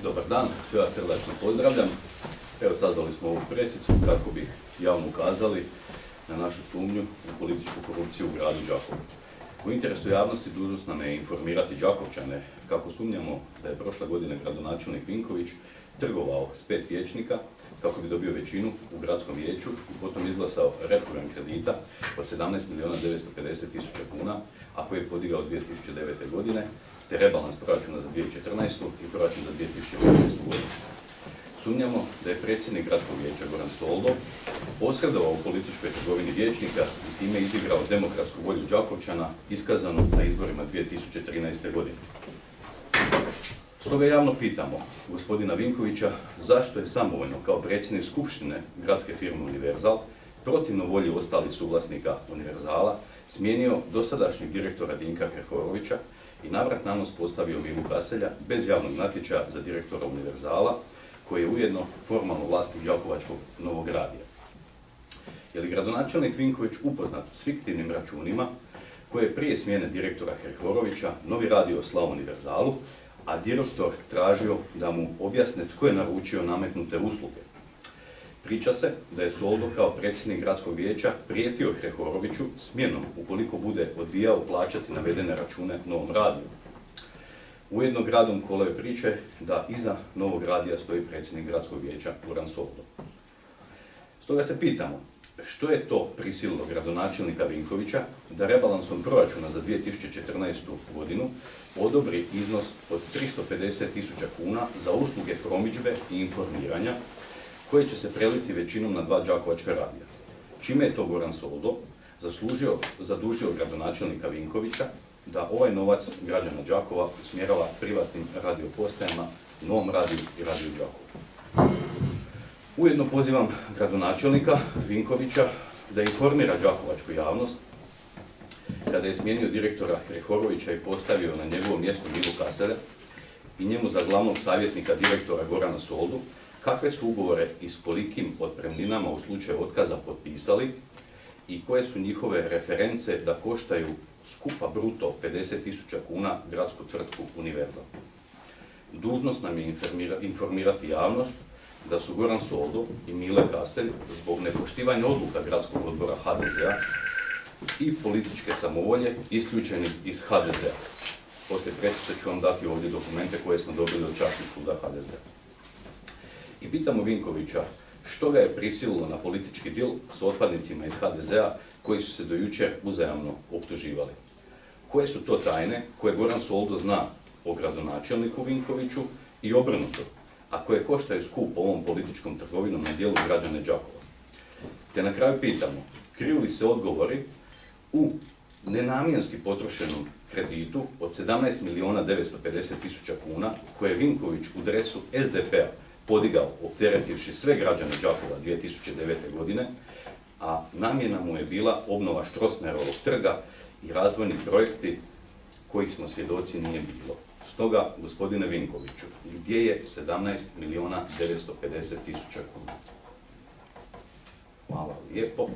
Dobar dan, sve vas srdačno pozdravljam. Evo sazvali smo ovu presicu kako bi javno ukazali na našu sumnju u političku korupciju u gradu Đakovu. U interesu javnosti dužnost nam je informirati Đakovčane kako sumnjamo da je prošle godine gradonačelnik Vinković trgovao s 5 vijećnika kako bi dobio većinu u gradskom vijeću i potom izglasao reprogram kredita od 17.950.000 kuna, a koji je podigao 2009. godine, te rebalans proračuna za 2014. i proračun za 2015. godinu. Sumnjamo da je predsjednik gradskog vijeća Goran Soldo posredovao u političkoj trgovini vijećnika i time izigrao demokratsku volju Đakovčana iskazanu na izborima 2013. godine. Stoga javno pitamo gospodina Vinkovića zašto je samovoljno kao predsjednik skupštine gradske firme Univerzal protivno volji ostalih suvlasnika Univerzala smijenio dosadašnjeg direktora Dinka Hrhorovića i navrat nanos postavio Milu Kaselja bez javnog natječaja za direktora Univerzala, koji je ujedno formalno vlasnik đakovačkog Novog radija. Je li gradonačelnik Vinković upoznat s fiktivnim računima koje je prije smjene direktora Hrhorovića Novi radio slao Univerzalu, a direktor tražio da mu objasne tko je naručio nametnute usluge? Priča se da je Soldo kao predsjednik gradskog vijeća prijetio Hrhoroviću smjenom ukoliko bude odbijao plaćati navedene račune Novom radiju. Ujedno gradom kolaju priče da iza Novog radija stoji predsjednik gradskog vijeća Goran Soldo. Stoga se pitamo, što je to prisililo gradonačelnika Vinkovića da rebalansom proračuna za 2014. godinu odobri iznos od 350.000 kuna za usluge promidžbe i informiranja koje će se preliti većinom na 2 đakovačka radija. Čime je to Goran Soldo zadužio gradonačelnika Vinkovića da ovaj novac građana Đakova usmjerava privatnim radiopostajama, Novom radiju i radiju Đakovu. Ujedno pozivam gradonačelnika Vinkovića da informira đakovačku javnost kada je smijenio direktora Hrhorovića i postavio na njegovo mjesto Milu Kaselja i njemu za glavnog savjetnika direktora Gorana Soldu, kakve su ugovore i s kolikim otpremninama u slučaju otkaza potpisali i koje su njihove reference da koštaju skupa bruto 50.000 kuna gradsku tvrtku Univerzal. Dužnost nam je informirati javnost da su Goran Soldo i Mile Kaselj zbog nepoštivanja odluka gradskog odbora HDZ-a i političke samovolje isključeni iz HDZ-a. Poslije presice ću vam dati ovdje dokumente koje smo dobili od časnog suda HDZ-a. I pitamo Vinkovića što ga je prisililo na politički dil s otpadnicima iz HDZ-a koji su se do jučer uzajamno optuživali. Koje su to tajne koje Goran Soldo zna o gradonačelniku Vinkoviću i obrnuto, a koje koštaju skupo ovom političkom trgovinom na dijelu građane Đakova. Te na kraju pitamo, kriju li se odgovori u nenamjenski potrošenom kreditu od 17.950.000 kuna koje je Vinković u dresu SDP-a podigao opteretivši sve građane Đakova 2009. godine, a namjena mu je bila obnova Strossmayerovog trga i razvojni projekti kojih smo svjedoci nije bilo. Stoga, gospodine Vinkoviću, gdje je 17.950.000 kuna? Hvala lijepo.